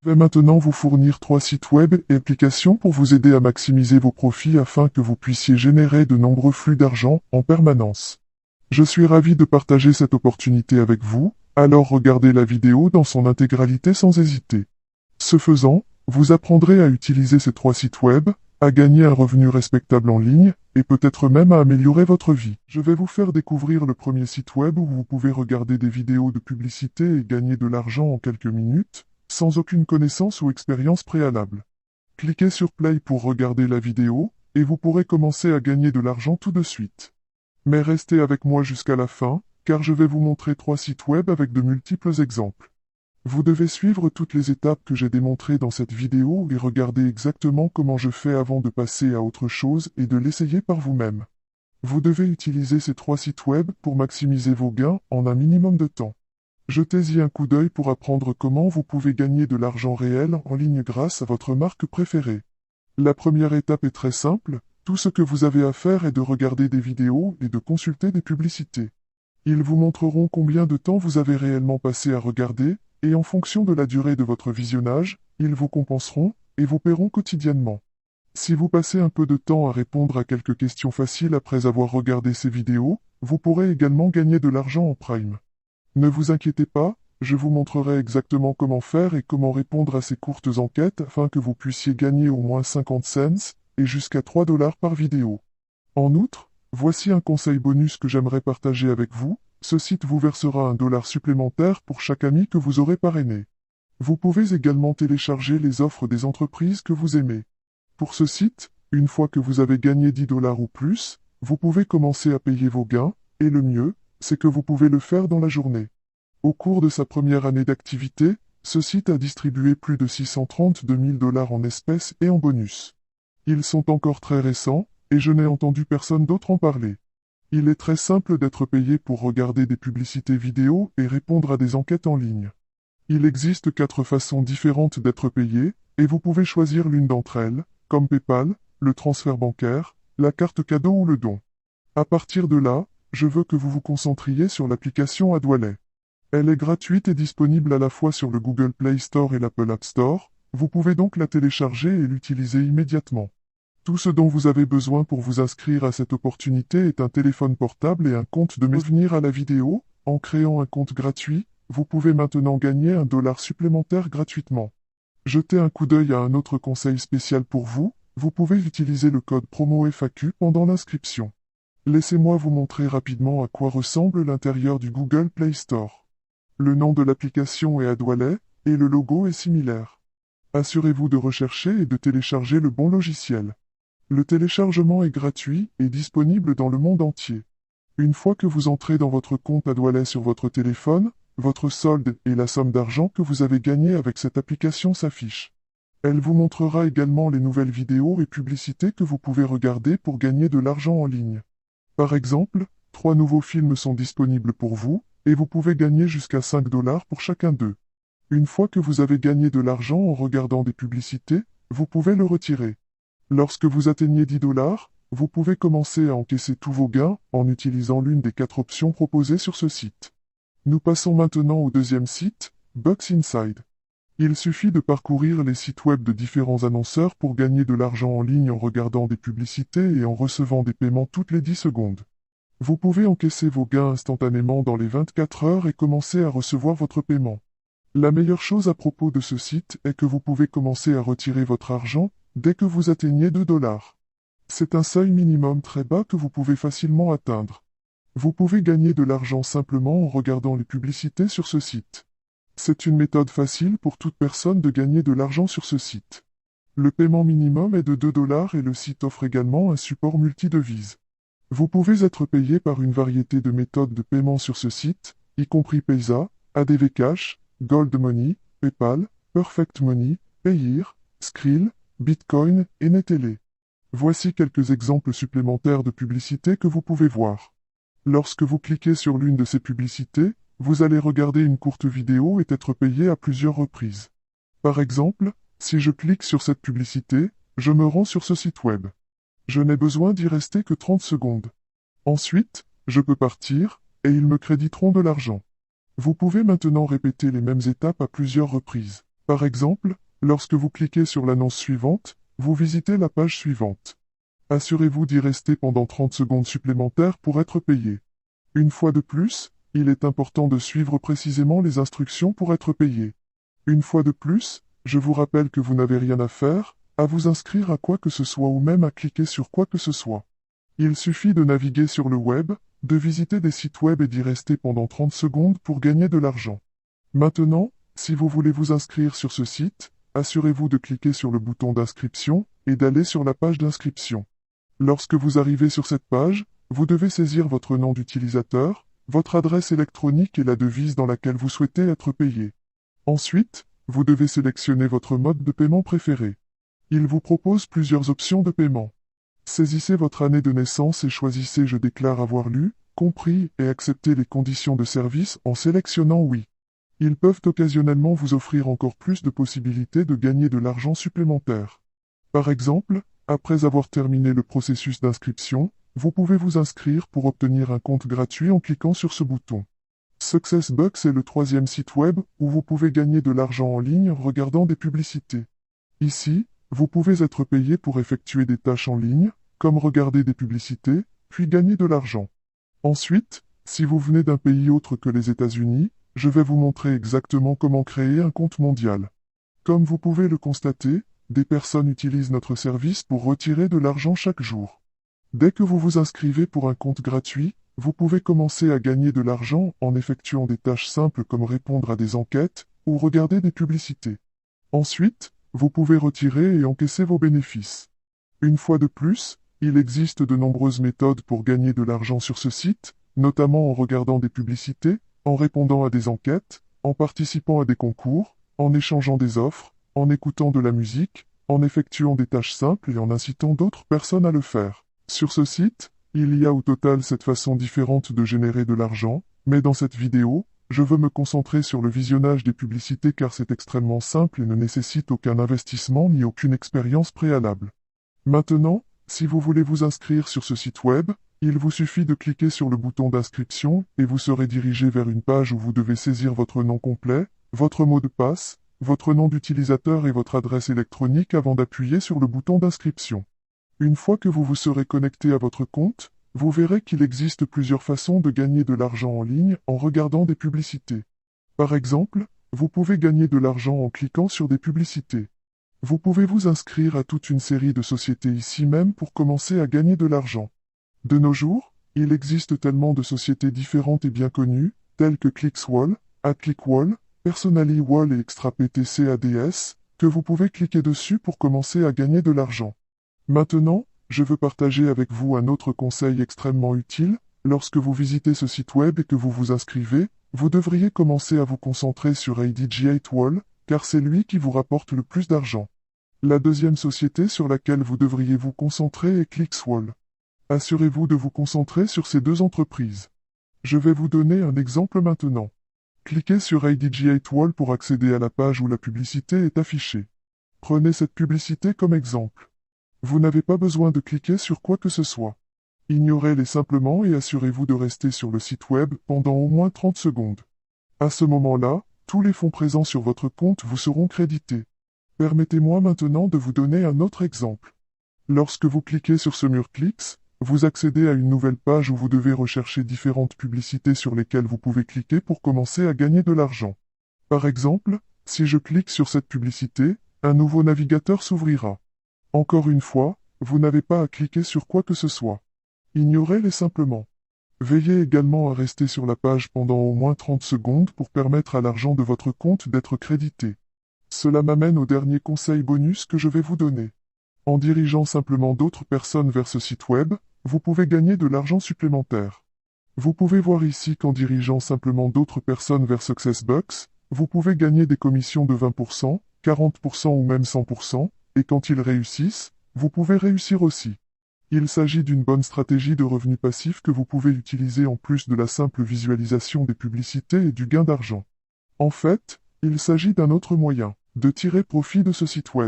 Je vais maintenant vous fournir 3 sites web et applications pour vous aider à maximiser vos profits afin que vous puissiez générer de nombreux flux d'argent en permanence. Je suis ravi de partager cette opportunité avec vous, alors regardez la vidéo dans son intégralité sans hésiter. Ce faisant, vous apprendrez à utiliser ces 3 sites web, à gagner un revenu respectable en ligne, et peut-être même à améliorer votre vie. Je vais vous faire découvrir le premier site web où vous pouvez regarder des vidéos de publicité et gagner de l'argent en quelques minutes, sans aucune connaissance ou expérience préalable. Cliquez sur Play pour regarder la vidéo, et vous pourrez commencer à gagner de l'argent tout de suite. Mais restez avec moi jusqu'à la fin, car je vais vous montrer 3 sites web avec de multiples exemples. Vous devez suivre toutes les étapes que j'ai démontrées dans cette vidéo et regarder exactement comment je fais avant de passer à autre chose et de l'essayer par vous-même. Vous devez utiliser ces 3 sites web pour maximiser vos gains en un minimum de temps. Jetez-y un coup d'œil pour apprendre comment vous pouvez gagner de l'argent réel en ligne grâce à votre marque préférée. La première étape est très simple, tout ce que vous avez à faire est de regarder des vidéos et de consulter des publicités. Ils vous montreront combien de temps vous avez réellement passé à regarder, et en fonction de la durée de votre visionnage, ils vous compenseront et vous paieront quotidiennement. Si vous passez un peu de temps à répondre à quelques questions faciles après avoir regardé ces vidéos, vous pourrez également gagner de l'argent en Prime. Ne vous inquiétez pas, je vous montrerai exactement comment faire et comment répondre à ces courtes enquêtes afin que vous puissiez gagner au moins 50 cents et jusqu'à 3 dollars par vidéo. En outre, voici un conseil bonus que j'aimerais partager avec vous. Ce site vous versera $1 supplémentaire pour chaque ami que vous aurez parrainé. Vous pouvez également télécharger les offres des entreprises que vous aimez. Pour ce site, une fois que vous avez gagné 10 dollars ou plus, vous pouvez commencer à payer vos gains, et le mieux, c'est que vous pouvez le faire dans la journée. Au cours de sa première année d'activité, ce site a distribué plus de 632 000 dollars en espèces et en bonus. Ils sont encore très récents, et je n'ai entendu personne d'autre en parler. Il est très simple d'être payé pour regarder des publicités vidéo et répondre à des enquêtes en ligne. Il existe 4 façons différentes d'être payé, et vous pouvez choisir l'une d'entre elles, comme PayPal, le transfert bancaire, la carte cadeau ou le don. À partir de là, je veux que vous vous concentriez sur l'application AdWallet. Elle est gratuite et disponible à la fois sur le Google Play Store et l'Apple App Store, vous pouvez donc la télécharger et l'utiliser immédiatement. Tout ce dont vous avez besoin pour vous inscrire à cette opportunité est un téléphone portable et un compte de revenir à la vidéo. En créant un compte gratuit, vous pouvez maintenant gagner $1 supplémentaire gratuitement. Jetez un coup d'œil à un autre conseil spécial pour vous, vous pouvez utiliser le code promo FAQ pendant l'inscription. Laissez-moi vous montrer rapidement à quoi ressemble l'intérieur du Google Play Store. Le nom de l'application est AdWallet, et le logo est similaire. Assurez-vous de rechercher et de télécharger le bon logiciel. Le téléchargement est gratuit et disponible dans le monde entier. Une fois que vous entrez dans votre compte AdWallet sur votre téléphone, votre solde et la somme d'argent que vous avez gagnée avec cette application s'affichent. Elle vous montrera également les nouvelles vidéos et publicités que vous pouvez regarder pour gagner de l'argent en ligne. Par exemple, 3 nouveaux films sont disponibles pour vous, et vous pouvez gagner jusqu'à 5 dollars pour chacun d'eux. Une fois que vous avez gagné de l'argent en regardant des publicités, vous pouvez le retirer. Lorsque vous atteignez 10 dollars, vous pouvez commencer à encaisser tous vos gains en utilisant l'une des 4 options proposées sur ce site. Nous passons maintenant au deuxième site, Bucks Inside. Il suffit de parcourir les sites web de différents annonceurs pour gagner de l'argent en ligne en regardant des publicités et en recevant des paiements toutes les 10 secondes. Vous pouvez encaisser vos gains instantanément dans les 24 heures et commencer à recevoir votre paiement. La meilleure chose à propos de ce site est que vous pouvez commencer à retirer votre argent dès que vous atteignez 2 dollars. C'est un seuil minimum très bas que vous pouvez facilement atteindre. Vous pouvez gagner de l'argent simplement en regardant les publicités sur ce site. C'est une méthode facile pour toute personne de gagner de l'argent sur ce site. Le paiement minimum est de 2 dollars et le site offre également un support multi-devises. Vous pouvez être payé par une variété de méthodes de paiement sur ce site, y compris Payza, ADV Cash, Gold Money, PayPal, Perfect Money, Payeer, Skrill, Bitcoin et Neteller. Voici quelques exemples supplémentaires de publicités que vous pouvez voir. Lorsque vous cliquez sur l'une de ces publicités, vous allez regarder une courte vidéo et être payé à plusieurs reprises. Par exemple, si je clique sur cette publicité, je me rends sur ce site web. Je n'ai besoin d'y rester que 30 secondes. Ensuite, je peux partir, et ils me créditeront de l'argent. Vous pouvez maintenant répéter les mêmes étapes à plusieurs reprises. Par exemple, lorsque vous cliquez sur l'annonce suivante, vous visitez la page suivante. Assurez-vous d'y rester pendant 30 secondes supplémentaires pour être payé. Une fois de plus, il est important de suivre précisément les instructions pour être payé. Une fois de plus, je vous rappelle que vous n'avez rien à faire, à vous inscrire à quoi que ce soit ou même à cliquer sur quoi que ce soit. Il suffit de naviguer sur le web, de visiter des sites web et d'y rester pendant 30 secondes pour gagner de l'argent. Maintenant, si vous voulez vous inscrire sur ce site, assurez-vous de cliquer sur le bouton d'inscription et d'aller sur la page d'inscription. Lorsque vous arrivez sur cette page, vous devez saisir votre nom d'utilisateur, votre adresse électronique et la devise dans laquelle vous souhaitez être payé. Ensuite, vous devez sélectionner votre mode de paiement préféré. Il vous propose plusieurs options de paiement. Saisissez votre année de naissance et choisissez « Je déclare avoir lu, compris et accepté les conditions de service » en sélectionnant « Oui ». Ils peuvent occasionnellement vous offrir encore plus de possibilités de gagner de l'argent supplémentaire. Par exemple, après avoir terminé le processus d'inscription, vous pouvez vous inscrire pour obtenir un compte gratuit en cliquant sur ce bouton. Successbucks est le troisième site web où vous pouvez gagner de l'argent en ligne en regardant des publicités. Ici, vous pouvez être payé pour effectuer des tâches en ligne, comme regarder des publicités, puis gagner de l'argent. Ensuite, si vous venez d'un pays autre que les États-Unis, je vais vous montrer exactement comment créer un compte mondial. Comme vous pouvez le constater, des personnes utilisent notre service pour retirer de l'argent chaque jour. Dès que vous vous inscrivez pour un compte gratuit, vous pouvez commencer à gagner de l'argent en effectuant des tâches simples comme répondre à des enquêtes ou regarder des publicités. Ensuite, vous pouvez retirer et encaisser vos bénéfices. Une fois de plus, il existe de nombreuses méthodes pour gagner de l'argent sur ce site, notamment en regardant des publicités, en répondant à des enquêtes, en participant à des concours, en échangeant des offres, en écoutant de la musique, en effectuant des tâches simples et en incitant d'autres personnes à le faire. Sur ce site, il y a au total 7 façons différentes de générer de l'argent, mais dans cette vidéo, je veux me concentrer sur le visionnage des publicités car c'est extrêmement simple et ne nécessite aucun investissement ni aucune expérience préalable. Maintenant, si vous voulez vous inscrire sur ce site web, il vous suffit de cliquer sur le bouton d'inscription et vous serez dirigé vers une page où vous devez saisir votre nom complet, votre mot de passe, votre nom d'utilisateur et votre adresse électronique avant d'appuyer sur le bouton d'inscription. Une fois que vous vous serez connecté à votre compte, vous verrez qu'il existe plusieurs façons de gagner de l'argent en ligne en regardant des publicités. Par exemple, vous pouvez gagner de l'argent en cliquant sur des publicités. Vous pouvez vous inscrire à toute une série de sociétés ici même pour commencer à gagner de l'argent. De nos jours, il existe tellement de sociétés différentes et bien connues, telles que ClicksWall, AdClickWall, PersonallyWall et ExtraPTC ADS, que vous pouvez cliquer dessus pour commencer à gagner de l'argent. Maintenant, je veux partager avec vous un autre conseil extrêmement utile. Lorsque vous visitez ce site web et que vous vous inscrivez, vous devriez commencer à vous concentrer sur ADG8Wall, car c'est lui qui vous rapporte le plus d'argent. La deuxième société sur laquelle vous devriez vous concentrer est ClicksWall. Assurez-vous de vous concentrer sur ces deux entreprises. Je vais vous donner un exemple maintenant. Cliquez sur ADG8Wall pour accéder à la page où la publicité est affichée. Prenez cette publicité comme exemple. Vous n'avez pas besoin de cliquer sur quoi que ce soit. Ignorez-les simplement et assurez-vous de rester sur le site web pendant au moins 30 secondes. À ce moment-là, tous les fonds présents sur votre compte vous seront crédités. Permettez-moi maintenant de vous donner un autre exemple. Lorsque vous cliquez sur ce mur Clicks, vous accédez à une nouvelle page où vous devez rechercher différentes publicités sur lesquelles vous pouvez cliquer pour commencer à gagner de l'argent. Par exemple, si je clique sur cette publicité, un nouveau navigateur s'ouvrira. Encore une fois, vous n'avez pas à cliquer sur quoi que ce soit. Ignorez-les simplement. Veillez également à rester sur la page pendant au moins 30 secondes pour permettre à l'argent de votre compte d'être crédité. Cela m'amène au dernier conseil bonus que je vais vous donner. En dirigeant simplement d'autres personnes vers ce site web, vous pouvez gagner de l'argent supplémentaire. Vous pouvez voir ici qu'en dirigeant simplement d'autres personnes vers Successbucks, vous pouvez gagner des commissions de 20%, 40% ou même 100%, et quand ils réussissent, vous pouvez réussir aussi. Il s'agit d'une bonne stratégie de revenu passif que vous pouvez utiliser en plus de la simple visualisation des publicités et du gain d'argent. En fait, il s'agit d'un autre moyen de tirer profit de ce site web.